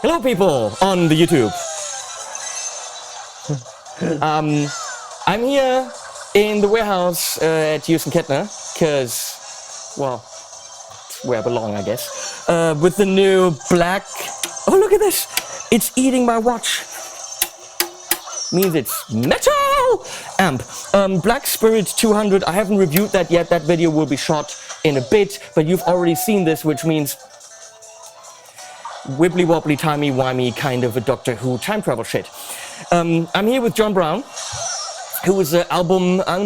Hello people on the YouTube. I'm here in the warehouse at Hughes and Kettner because, well, it's where I belong, I guess. With the new black... Oh, look at this! It's eating my watch. Means it's metal amp. Black Spirit 200. I haven't reviewed that yet. That video will be shot in a bit, but you've already seen this, which means wibbly wobbly, timey wimey kind of a Doctor Who time travel shit. I'm here with John Browne, who was an album I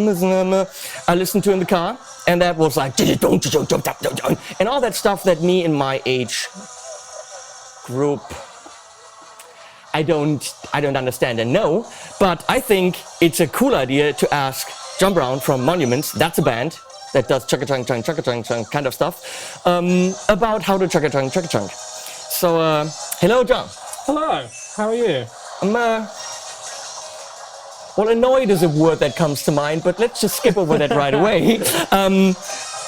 listened to in the car, and that was like and all that stuff that me and my age group I don't understand and know, but I think it's a cool idea to ask John Browne from Monuments, that's a band that does chugga-chung kind of stuff, about how to chugga-chung. So, hello John. Hello, how are you? Well, annoyed is a word that comes to mind, but let's just skip over that right away.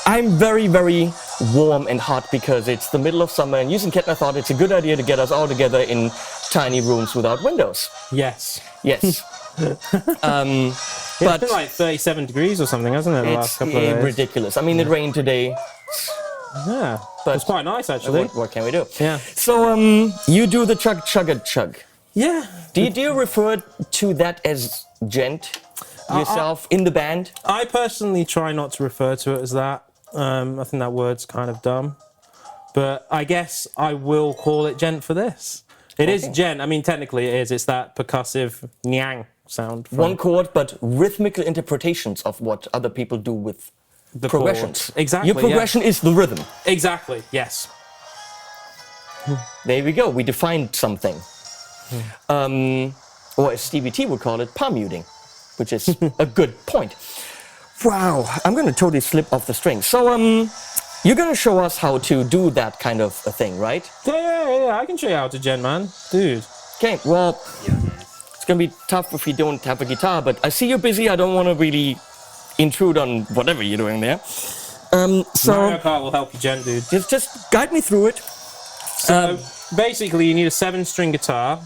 I'm very, very warm and hot because it's the middle of summer, and Hughes and Kettner thought it's a good idea to get us all together in tiny rooms without windows. Yes. Yes. But it's been like 37 degrees or something, hasn't it, the last couple of days? It's ridiculous. I mean, it rained today. Yeah, but it's quite nice, actually. What can we do? Yeah. So, you do the chug. Yeah. Do you refer to that as Djent yourself in the band? I personally try not to refer to it as that. I think that word's kind of dumb. But I guess I will call it Djent for this. It is Djent. I mean, technically it is. It's that percussive nyang sound. One chord, but rhythmical interpretations of what other people do with the progressions. Chord. Exactly. Your progression is the rhythm. Exactly, yes. There we go. We defined something. Or as Stevie T would call it, palm muting, which is a good point. Wow, I'm going to totally slip off the string. So, you're going to show us how to do that kind of a thing, right? Yeah, I can show you how to Djent, man. Dude. Okay, well, it's going to be tough if you don't have a guitar, but I see you're busy. I don't want to really intrude on whatever you're doing there. Mario Kart will help you Djent, dude. Just guide me through it. So, basically, you need a 7-string guitar.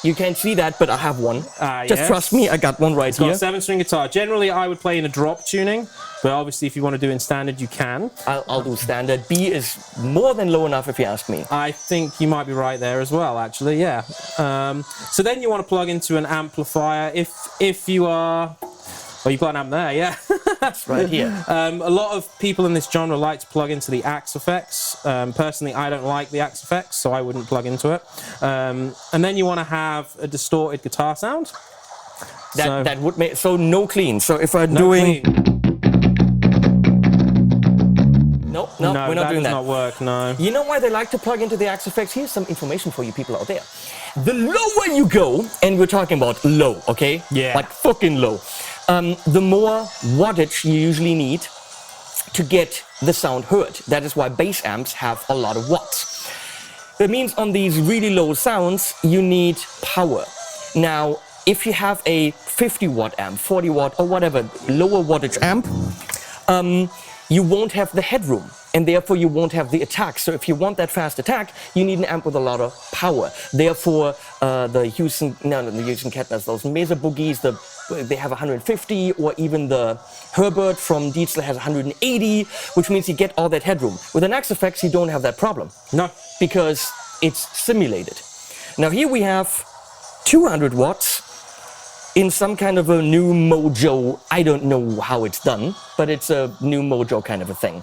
You can't see that, but I have one. Just trust me, I got one right here. It's got a 7-string guitar. Generally, I would play in a drop tuning, but obviously, if you want to do it in standard, you can. I'll do standard. B is more than low enough, if you ask me. I think you might be right there as well, actually, yeah. So then you want to plug into an amplifier. If you are... Well, you've got an amp there, yeah. That's right here. A lot of people in this genre like to plug into the Axe effects. Personally, I don't like the Axe effects, so I wouldn't plug into it. And then you want to have a distorted guitar sound. That would make... So no clean. So if I'm doing... No, we're not doing that. No, that does not work, no. You know why they like to plug into the Axe effects? Here's some information for you people out there. The lower you go, and we're talking about low, okay? Yeah. Like fucking low. The more wattage you usually need to get the sound heard. That is why bass amps have a lot of watts. That means on these really low sounds, you need power. Now, if you have a 50-watt amp, 40-watt, or whatever, lower wattage amp, you won't have the headroom, and therefore you won't have the attack. So if you want that fast attack, you need an amp with a lot of power. Therefore, the Hughes and Kettners, those Mesa Boogies, they have 150, or even the Herbert from Djentleman has 180, which means you get all that headroom. With an Axe effects, you don't have that problem. No. Because it's simulated. Now here we have 200 watts in some kind of a new mojo. I don't know how it's done, but it's a new mojo kind of a thing.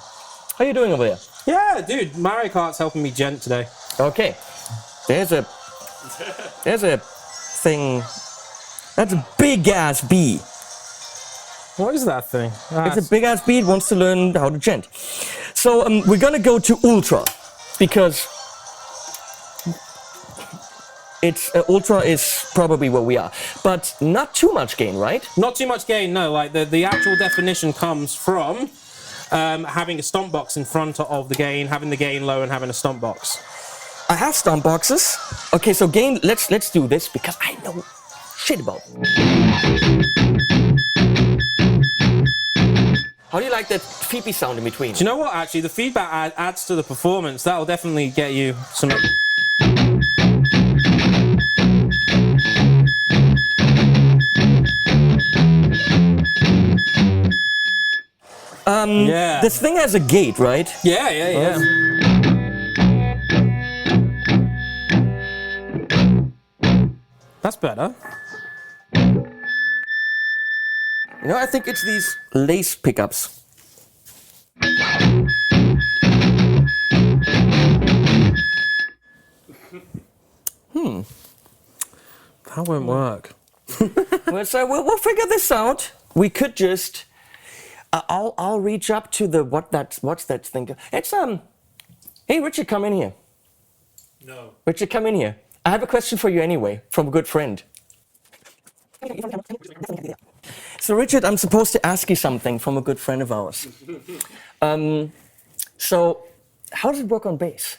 How are you doing over there? Yeah, dude, Mario Kart's helping me Djent today. Okay. There's a thing. That's a big-ass bee. What is that thing? It's a big-ass bee. It wants to learn how to Djent. So we're going to go to Ultra, because Ultra is probably where we are. But not too much gain, right? Not too much gain, no. Like the actual definition comes from having a stomp box in front of the gain, having the gain low and having a stomp box. I have stomp boxes. Okay, so gain, let's do this because I know shit about it. How do you like that feepy sound in between? Do you know what, actually, the feedback adds to the performance. That'll definitely get you some... Yeah. This thing has a gate, right? Yeah. That's better. You know, I think it's these lace pickups. That won't work. Well, so we'll figure this out. We could just. I'll reach up to the what's that thing? It's Hey, Richard, come in here. No. Richard, come in here. I have a question for you anyway, from a good friend. So, Richard, I'm supposed to ask you something from a good friend of ours. So, how does it work on bass?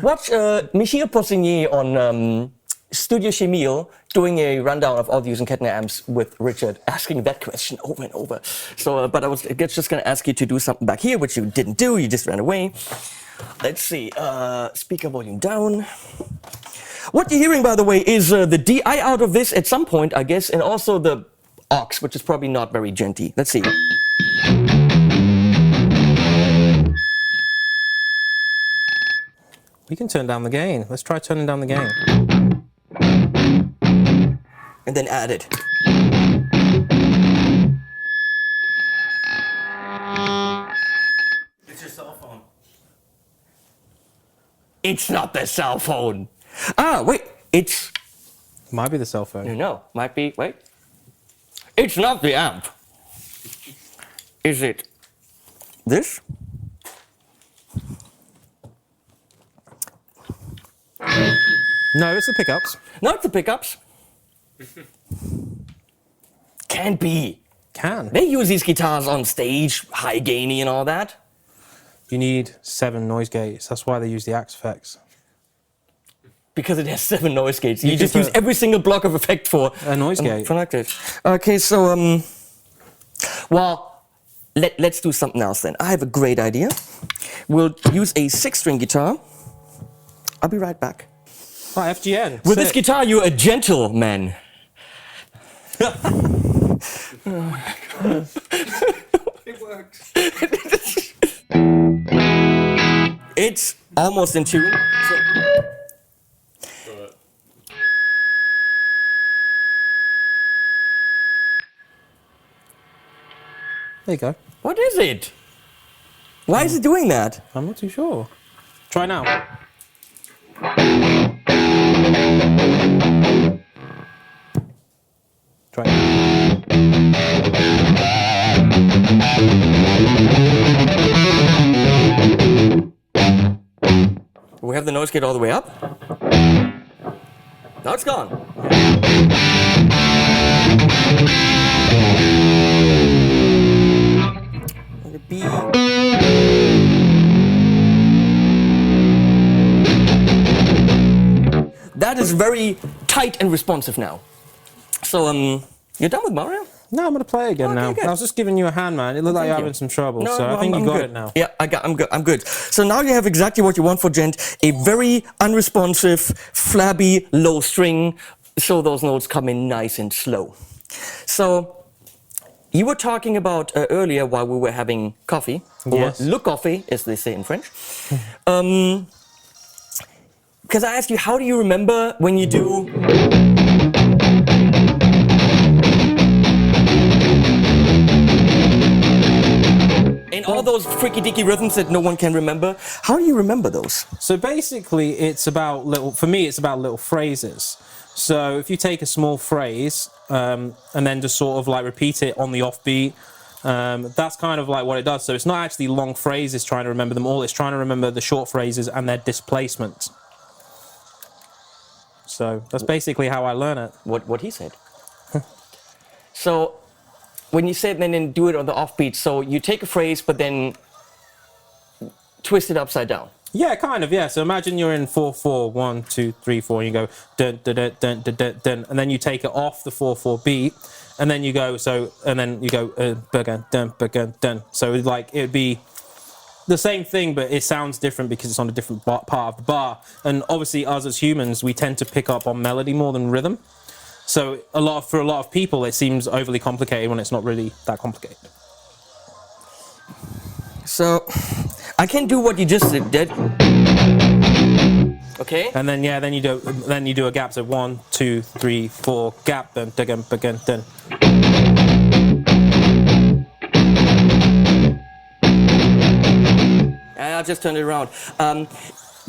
Watch Michiel Possigny on Studio Chemil doing a rundown of all the using Kettner amps with Richard asking that question over and over. So, but I was just going to ask you to do something back here, which you didn't do. You just ran away. Let's see. Speaker volume down. What you're hearing, by the way, is the DI out of this at some point, I guess, and also the aux, which is probably not very djenty. Let's see. We can turn down the gain. Let's try turning down the gain. And then add it. It's your cell phone. It's not the cell phone. Ah, wait. It's... Might be the cell phone. No, might be... Wait. It's not the amp. Is it this? No, it's the pickups. Not the pickups. Can't be. Can. They use these guitars on stage, high gainy and all that. You need 7 noise gates. That's why they use the Axe effects. Because it has 7 noise gates. You can just put use every single block of effect for a noise gate. Okay, so well, let's do something else then. I have a great idea. We'll use a 6-string guitar. I'll be right back. Oh, FGN. With this guitar, you're a gentleman. It works. It's almost in tune. So There you go. what is it? Why is it doing that? I'm not too sure. Try now. Try. We have the noise gate all the way up. Now it's gone. And the B. That is very tight and responsive now. So, you're done with Mario? No, I'm going to play again Okay, now. good. I was just giving you a hand, man. It looked like you're having some trouble, so I think you got good. it now. Yeah, I'm good. So now you have exactly what you want for Djent, a very unresponsive, flabby, low string, so those notes come in nice and slow. So, you were talking about earlier while we were having coffee, or Yes. le coffee, as they say in French. Because I asked you, how do you remember when you do... And all those freaky-deaky rhythms that no one can remember, how do you remember those? So basically, it's about for me, it's about little phrases. So if you take a small phrase and then just sort of like repeat it on the offbeat, that's kind of like what it does. So it's not actually long phrases trying to remember them all, it's trying to remember the short phrases and their displacement. So that's basically how I learn it. What he said. So, when you said then do it on the offbeat, so you take a phrase but then twist it upside down. Yeah, kind of, yeah. So imagine you're in 4/4, 1, 2, 3, 4, and you go dun dun dun dun dun dun, dun, and then you take it off the 4/4 beat, and then you go dun dun dun dun. So like it'd be the same thing, but it sounds different because it's on a different part of the bar. And obviously, us as humans, we tend to pick up on melody more than rhythm. So for a lot of people, it seems overly complicated when it's not really that complicated. So I can do what you just did. Okay. And then then you do a gap. So 1, 2, 3, 4 gap. Then again. I'll just turn it around.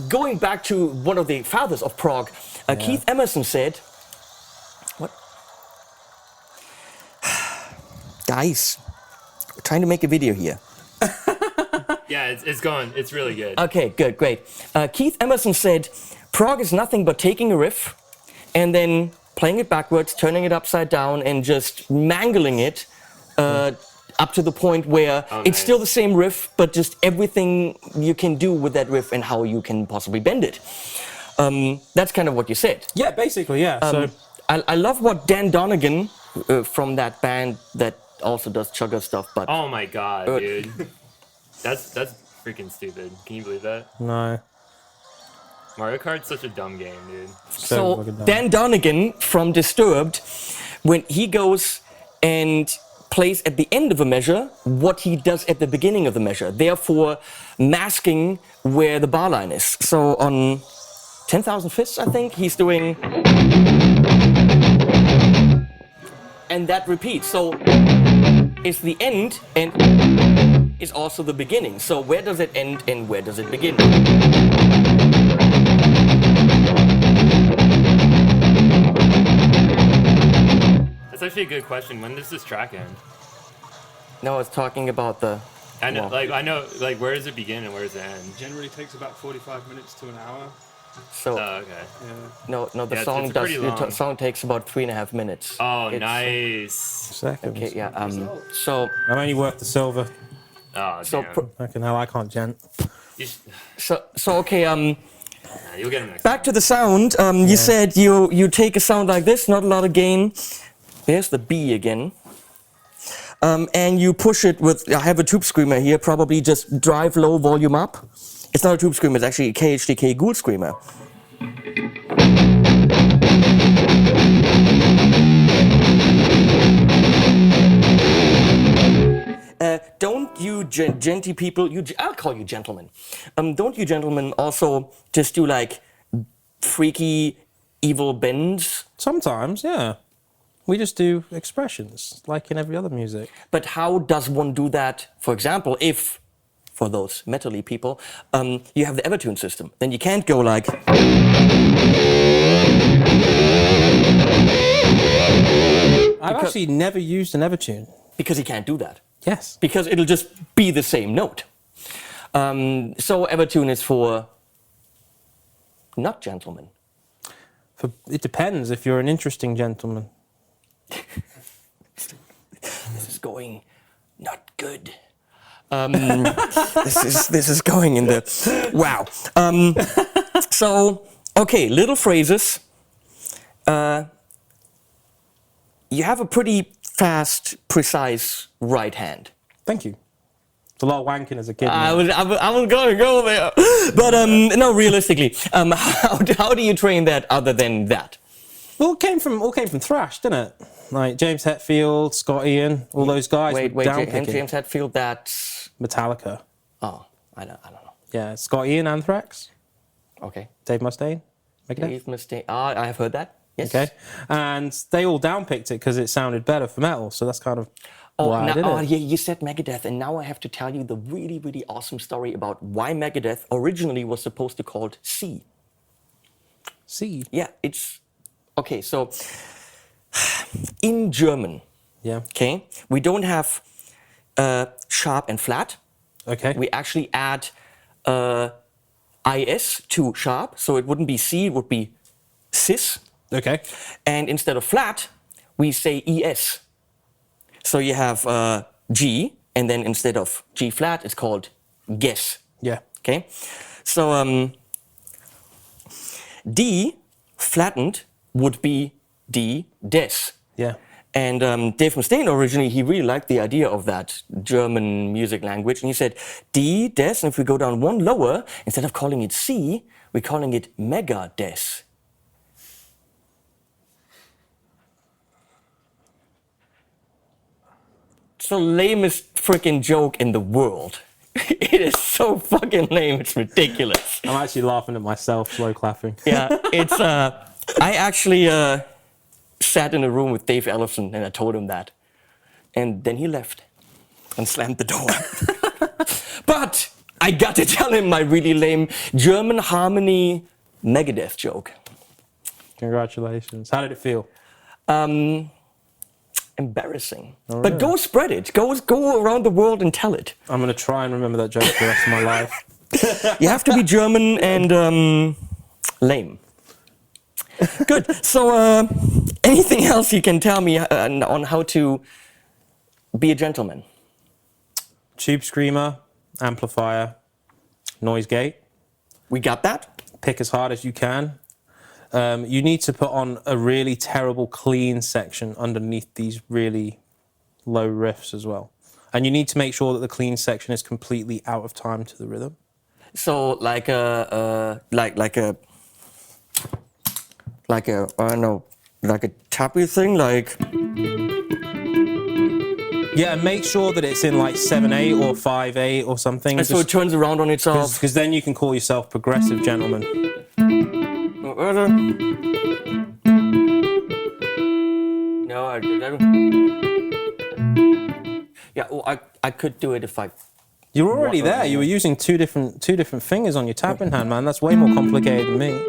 Going back to one of the fathers of prog, Keith Emerson said, "What, guys? We're trying to make a video here." Yeah, it's going. It's really good. Okay, good, great. Keith Emerson said, "Prog is nothing but taking a riff and then playing it backwards, turning it upside down, and just mangling it up to the point where it's still the same riff, but just everything you can do with that riff and how you can possibly bend it." That's kind of what you said. Yeah, basically, yeah. So I love what Dan Donegan from that band that also does chugga stuff, but Oh my god, dude. That's freaking stupid. Can you believe that? no. Mario Kart's such a dumb game, dude. So fucking dumb. Dan Donegan from Disturbed, when he goes and plays at the end of a measure what he does at the beginning of the measure, therefore masking where the bar line is. So on 10,000 Fists, I think, he's doing... And that repeats. So it's the end and is also the beginning. So where does it end and where does it begin? That's actually a good question. When does this track end? No, it's talking about the... I know, well, where does it begin and where does it end? Generally takes about 45 minutes to an hour. So Oh, okay. Yeah. no, the Yeah, song it's does. pretty The long. song takes about 3.5 minutes. Oh, It's- nice. Seconds. Okay, yeah. So I'm only worth the silver. Oh, so damn. Fucking hell, I can't gent. You okay. nah, you'll get him next Back to the sound. You said you take a sound like this, not a lot of gain. There's the B again. And you push it with. I have a tube screamer here. Probably just drive low, volume up. It's not a tube screamer. It's actually a KHDK Ghoul screamer. Don't you genty people, I'll call you gentlemen. Don't you gentlemen also just do like freaky, evil bends? Sometimes, yeah. We just do expressions, like in every other music. But how does one do that, for example, if, for those metal-y people, you have the Evertune system? Then you can't go like... I've actually never used an Evertune. Because you can't do that. Yes. Because it'll just be the same note. So Evertune is for not gentlemen. It depends if you're an interesting gentleman. This is going not good. This is going in the wow. So okay, little phrases. You have a pretty fast, precise right hand. Thank you. It's a lot of wanking as a kid. I was going to go there, but no. Realistically, how do you train that other than that? Well, it came from thrash, didn't it? Like James Hetfield, Scott Ian, all those guys. Wait, downpicking. James Hetfield. That's Metallica. oh, I don't know. Yeah, Scott Ian, Anthrax. Okay, Dave Mustaine. Megadeth. Dave Mustaine. I have heard that. Yes. Okay, and they all downpicked it because it sounded better for metal. So that's kind of why I did it. Yeah, you said Megadeth, and now I have to tell you the really, really awesome story about why Megadeth originally was supposed to be called C. C. Yeah, it's okay. So in German, Yeah. okay, we don't have sharp and flat. Okay. We actually add is to sharp, so it wouldn't be C, it would be cis. Okay. And instead of flat, we say es. So you have G, and then instead of G flat, it's called ges. Yeah. Okay? So D flattened would be D des. Yeah. And Dave Mustaine originally, he really liked the idea of that German music language. And he said, D, Des, and if we go down one lower, instead of calling it C, we're calling it Mega Des. It's the lamest freaking joke in the world. It is so fucking lame, it's ridiculous. I'm actually laughing at myself, slow clapping. Yeah, it's, I actually sat in a room with Dave Ellefson and I told him that. And then he left and slammed the door. But I got to tell him my really lame German harmony Megadeth joke. Congratulations. How did it feel? Embarrassing. Oh, but really? go spread it. Go around the world and tell it. I'm going to try and remember that joke for the rest of my life. You have to be German and lame. Good. So, anything else you can tell me on how to be a gentleman? Tube screamer, amplifier, noise gate. We got that? Pick as hard as you can. You need to put on a really terrible clean section underneath these really low riffs as well. And you need to make sure that the clean section is completely out of time to the rhythm. So like a I don't know, like a tappy thing, like. Yeah, and make sure that it's in like 7/8 or 5/8 or something. And so it turns around on itself. Because then you can call yourself progressive gentleman. No, yeah, well, I could do it if I. You're already there. You were using two different fingers on your tapping hand, man. That's way more complicated than me.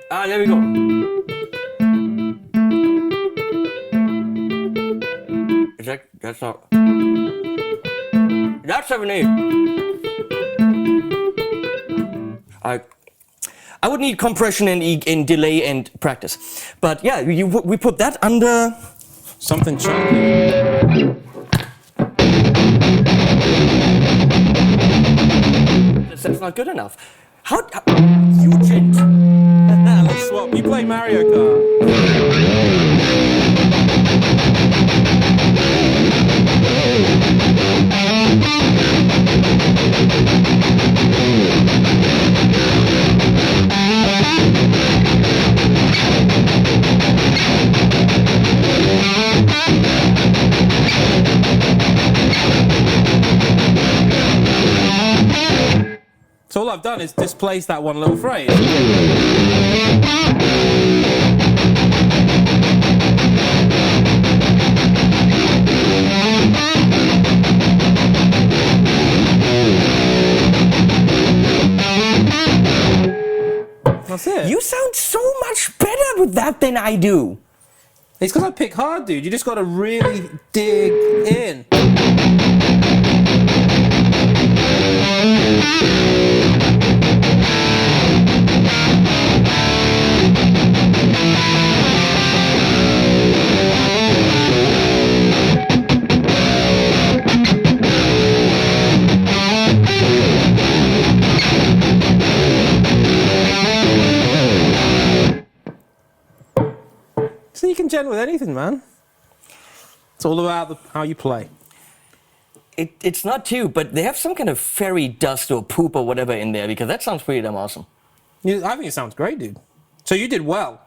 Ah, there we go. That's not. That's 7/8. I would need compression and delay and practice, but yeah, we put that under something chunky. That's not good enough. How you Djent? Let's swap. You play Mario Kart. So all I've done is displace that one little phrase. That's it. You sound so much better with that than I do. It's because I pick hard, dude. You just got to really dig in. So you can gent with anything, man. It's all about how you play. It's not too, but they have some kind of fairy dust or poop or whatever in there because that sounds pretty damn awesome. I think it sounds great, dude. So you did well.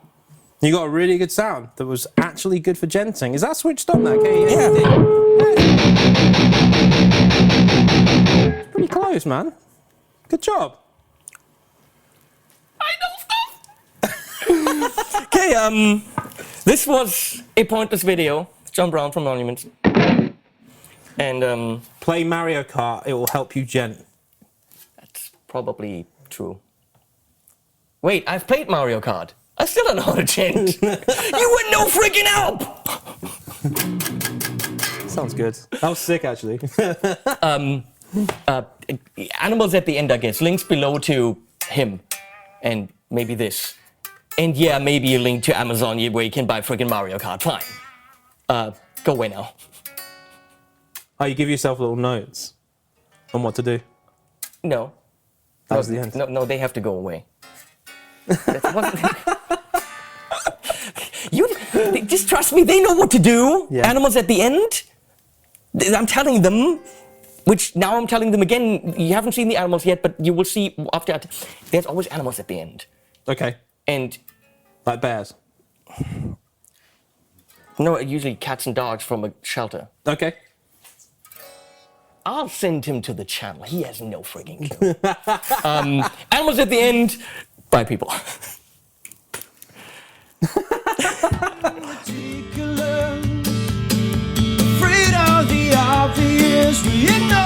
You got a really good sound that was actually good for djenting. Is that switched on there? Yeah. It's pretty close, man. Good job. I know stuff. Okay, this was a pointless video. John Browne from Monuments. And play Mario Kart. It will help you djent. That's probably true. Wait, I've played Mario Kart. I still don't know how to djent. You were no freaking help. Sounds good. That was sick, actually. Animals at the end, I guess. Links below to him, and maybe this, and yeah, maybe a link to Amazon where you can buy freaking Mario Kart. Fine. Go away now. Oh, you give yourself little notes on what to do. No. That was the end. No, they have to go away. That wasn't. You Just trust me, they know what to do. Yeah. Animals at the end, I'm telling them, which now I'm telling them again, you haven't seen the animals yet, but you will see after. There's always animals at the end. Okay. And Like bears. no, usually cats and dogs from a shelter. Okay. I'll send him to the channel. He has no frigging clue. Animals at the end, by people. Afraid of the obvious, we ignore